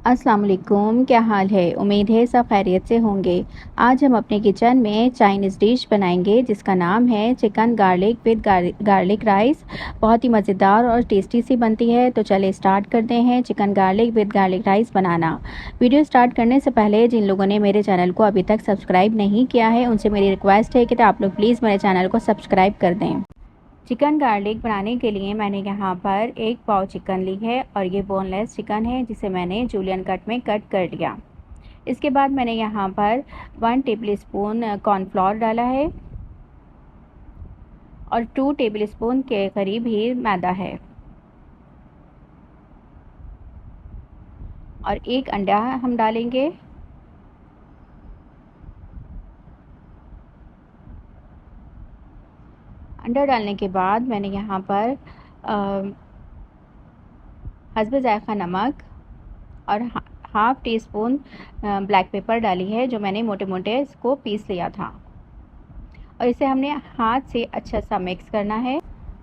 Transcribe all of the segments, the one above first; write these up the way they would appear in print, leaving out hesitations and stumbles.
अस्सलाम वालेकुम, क्या हाल है। उम्मीद है सब खैरियत से होंगे। आज हम अपने किचन में चाइनीज़ डिश बनाएंगे जिसका नाम है chicken garlic with garlic rice. बहुत ही मज़ेदार और टेस्टी सी बनती है। तो चले स्टार्ट करते हैं chicken garlic with garlic rice banana. Video start करने से पहले जिन लोगों ने मेरे चैनल को अभी तक सब्सक्राइब नहीं किया है उनसे मेरी रिक्वेस्ट है कि आप लोग प्लीज़ मेरे चैनल को सब्सक्राइब कर दें। चिकन गार्लिक बनाने के लिए मैंने यहाँ पर 1 पाव चिकन ली है और ये बोनलेस चिकन है जिसे मैंने जूलियन कट में कट कर लिया। इसके बाद मैंने यहाँ पर 1 टेबलस्पून कॉर्नफ्लोर डाला है और 2 टेबलस्पून के करीब ही मैदा है और 1 अंडा हम डालेंगे। अंडा डालने के बाद मैंने यहाँ पर हस्ब ज़ायक़ा नमक और half tea spoon black pepper डाली है जो मैंने मोटे मोटे इसको पीस लिया था और इसे हमने हाथ से अच्छा सा मिक्स करना है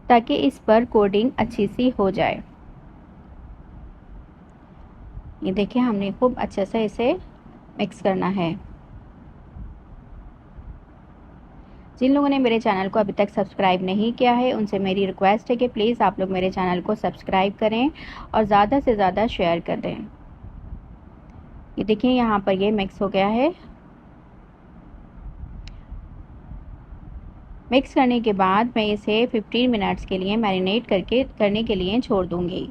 ताकि इस पर कोटिंग अच्छी सी हो जाए। ये देखिए हमने खूब अच्छे से इसे मिक्स करना है। जिन लोगों ने मेरे चैनल को अभी तक सब्सक्राइब नहीं किया है उनसे मेरी रिक्वेस्ट है कि प्लीज़ आप लोग मेरे चैनल को सब्सक्राइब करें और ज़्यादा से ज़्यादा शेयर कर दें। ये देखिए यहाँ पर ये मिक्स हो गया है। मिक्स करने के बाद मैं इसे 15 मिनट्स के लिए मैरिनेट करने के लिए छोड़ दूँगी।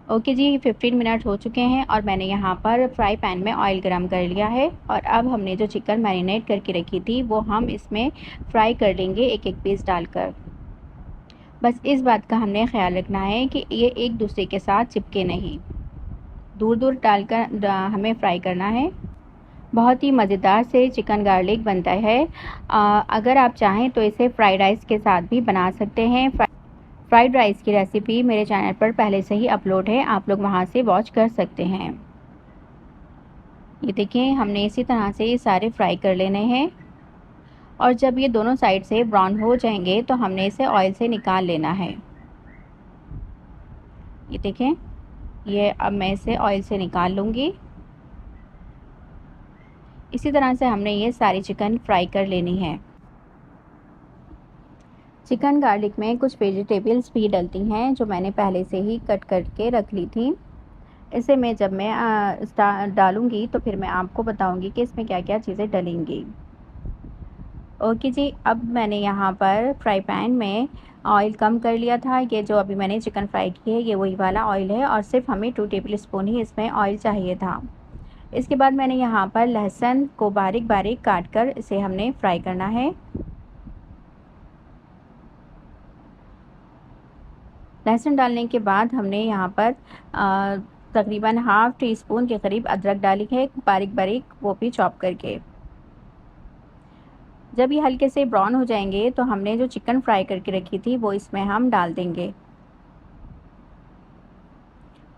ओके जी, 15 मिनट हो चुके हैं और मैंने यहाँ पर फ्राई पैन में ऑयल गरम कर लिया है और अब हमने जो चिकन मैरिनेट करके रखी थी वो हम इसमें फ्राई कर लेंगे एक एक पीस डालकर। बस इस बात का हमने ख्याल रखना है कि ये एक दूसरे के साथ चिपके नहीं, दूर दूर डालकर हमें फ्राई करना है। बहुत ही मज़ेदार से चिकन गार्लिक बनता है। अगर आप चाहें तो इसे फ्राइड राइस के साथ भी बना सकते हैं। फ्राइड राइस की रेसिपी मेरे चैनल पर पहले से ही अपलोड है, आप लोग वहां से वॉच कर सकते हैं। ये देखिए हमने इसी तरह से ये सारे फ्राई कर लेने हैं और जब ये दोनों साइड से ब्राउन हो जाएंगे तो हमने इसे ऑयल से निकाल लेना है। ये देखें, ये अब मैं इसे ऑयल से निकाल लूँगी। इसी तरह से हमने ये सारी चिकन फ्राई कर लेनी है। चिकन गार्लिक में कुछ वेजिटेबल्स भी डलती हैं जो मैंने पहले से ही कट करके रख ली थी। इसे मैं जब मैं डालूँगी तो फिर मैं आपको बताऊँगी कि इसमें क्या क्या चीज़ें डलेंगी। ओके जी, अब मैंने यहाँ पर फ्राई पैन में ऑयल कम कर लिया था। ये जो अभी मैंने चिकन फ्राई की है ये वही वाला ऑयल है और सिर्फ हमें 2 टेबलस्पून ही इसमें ऑयल चाहिए था। इसके बाद मैंने यहाँ पर लहसुन को बारीक बारीक काट कर इसे हमने फ्राई करना है। लहसुन डालने के बाद हमने यहाँ पर तकरीबन हाफ़ टी स्पून के करीब अदरक डाली है बारीक बारीक, वो भी चॉप करके। जब ये हल्के से ब्राउन हो जाएंगे तो हमने जो चिकन फ्राई करके रखी थी वो इसमें हम डाल देंगे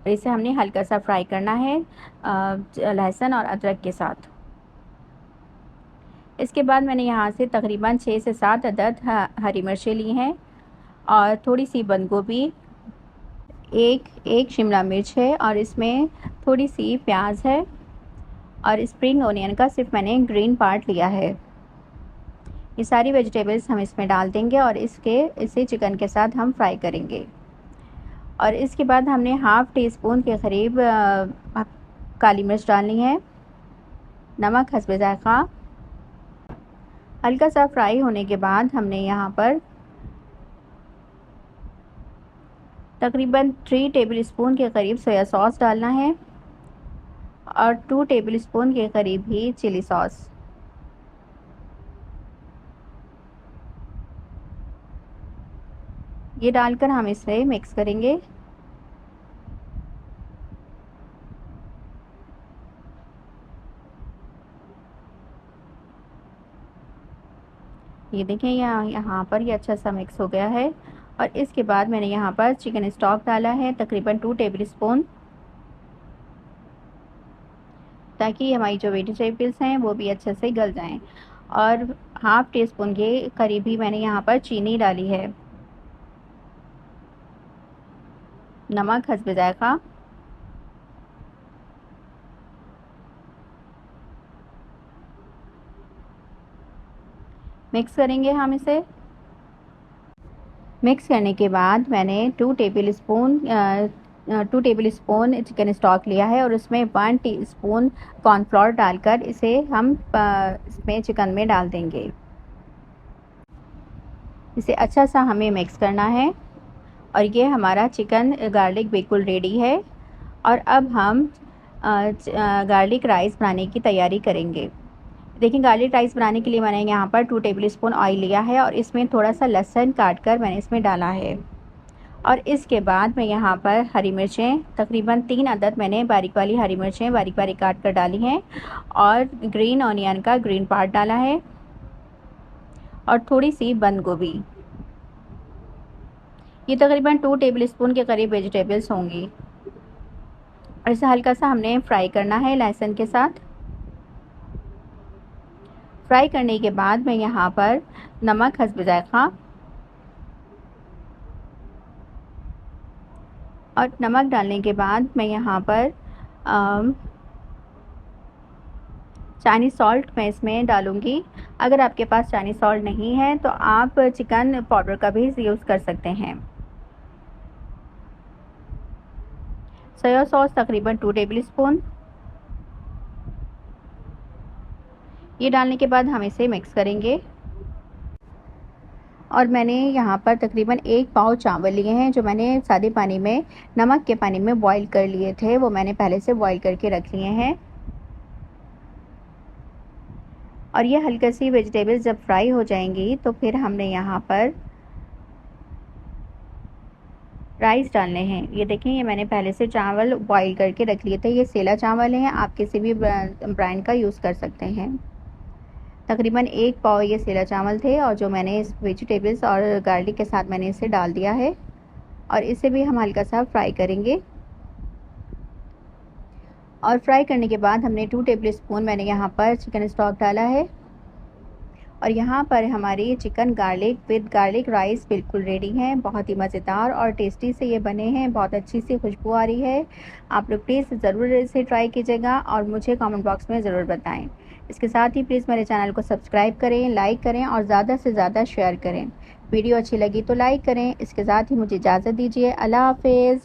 और इसे हमने हल्का सा फ्राई करना है लहसुन और अदरक के साथ। इसके बाद मैंने यहाँ से तकरीबन 6 से 7 अदद हरी मिर्चें ली हैं और थोड़ी सी बंद गोभी, एक शिमला मिर्च है और इसमें थोड़ी सी प्याज है और स्प्रिंग ओनियन का सिर्फ मैंने ग्रीन पार्ट लिया है। ये सारी वेजिटेबल्स हम इसमें डाल देंगे और इसे चिकन के साथ हम फ्राई करेंगे। और इसके बाद हमने हाफ़ टी स्पून के करीब काली मिर्च डालनी है, नमक हस्ब ज़ायक़ा। हल्का सा फ्राई होने के बाद हमने यहाँ पर तकरीबन 3 टेबलस्पून के करीब सोया सॉस डालना है और 2 टेबलस्पून के करीब ही चिली सॉस। ये डालकर हम इसे मिक्स करेंगे। ये देखें यहाँ पर ये अच्छा सा मिक्स हो गया है और इसके बाद मैंने यहाँ पर चिकन स्टॉक डाला है तकरीबन 2 टेबलस्पून, ताकि हमारी जो वेजिटेबल्स हैं वो भी अच्छे से गल जाएं। और हाफ़ टी स्पून के करीब ही मैंने यहाँ पर चीनी डाली है, नमक हस्ब ज़ायक़ा मिक्स करेंगे हम इसे। मिक्स करने के बाद मैंने 2 टेबल स्पून चिकन स्टॉक लिया है और उसमें 1 टीस्पून कॉर्नफ्लोर डालकर इसे हम इसमें चिकन में डाल देंगे। इसे अच्छा सा हमें मिक्स करना है और ये हमारा चिकन गार्लिक बिल्कुल रेडी है। और अब हम गार्लिक राइस बनाने की तैयारी करेंगे। देखिए गार्लिक राइस बनाने के लिए मैंने यहाँ पर 2 टेबल स्पून ऑयल लिया है और इसमें थोड़ा सा लहसुन काट कर मैंने इसमें डाला है। और इसके बाद मैं यहाँ पर हरी मिर्चें तकरीबन 3 अदद मैंने बारीक वाली हरी मिर्चें बारीक बारीक काट कर डाली हैं और ग्रीन ऑनियन का ग्रीन पार्ट डाला है और थोड़ी सी बंद गोभी। ये तकरीबन 2 टेबल स्पून के करीब वेजिटेबल्स होंगी और इसे हल्का सा हमने फ्राई करना है लहसुन के साथ। फ्राई करने के बाद मैं यहाँ पर नमक हस्ब जायक़ा और नमक डालने के बाद मैं यहाँ पर चाइनीज़ सॉल्ट मैं इसमें डालूँगी। अगर आपके पास चाइनीज़ सॉल्ट नहीं है तो आप चिकन पाउडर का भी यूज़ कर सकते हैं। सोया सॉस तकरीबन 2 टेबल स्पून। ये डालने के बाद हम इसे मिक्स करेंगे। और मैंने यहाँ पर तकरीबन 1 पाव चावल लिए हैं जो मैंने सादे पानी में नमक के पानी में बॉईल कर लिए थे, वो मैंने पहले से बॉईल करके रख लिए हैं। और ये हल्की सी वेजिटेबल्स जब फ्राई हो जाएंगी तो फिर हमने यहाँ पर राइस डालने हैं। ये देखें ये मैंने पहले से चावल बॉईल करके रख लिए थे। ये सेला चावल हैं, आप किसी भी ब्रांड का यूज़ कर सकते हैं। तकरीबन 1 पाव ये सेला चावल थे और जो मैंने इस वेजिटेबल्स और गार्लिक के साथ मैंने इसे डाल दिया है और इसे भी हम हल्का सा फ्राई करेंगे। और फ्राई करने के बाद हमने 2 टेबल स्पून मैंने यहाँ पर चिकन स्टॉक डाला है और यहाँ पर हमारी chicken garlic with garlic rice बिल्कुल रेडी हैं। बहुत ही मज़ेदार और टेस्टी से ये बने हैं, बहुत अच्छी सी खुशबू आ रही है। आप लोग प्लीज़ ज़रूर इसे ट्राई कीजिएगा और मुझे कमेंट बॉक्स में ज़रूर बताएं। इसके साथ ही प्लीज़ मेरे चैनल को सब्सक्राइब करें, लाइक करें और ज़्यादा से ज़्यादा शेयर करें। वीडियो अच्छी लगी तो लाइक करें। इसके साथ ही मुझे इजाज़त दीजिए। अल्लाह हाफ़िज़।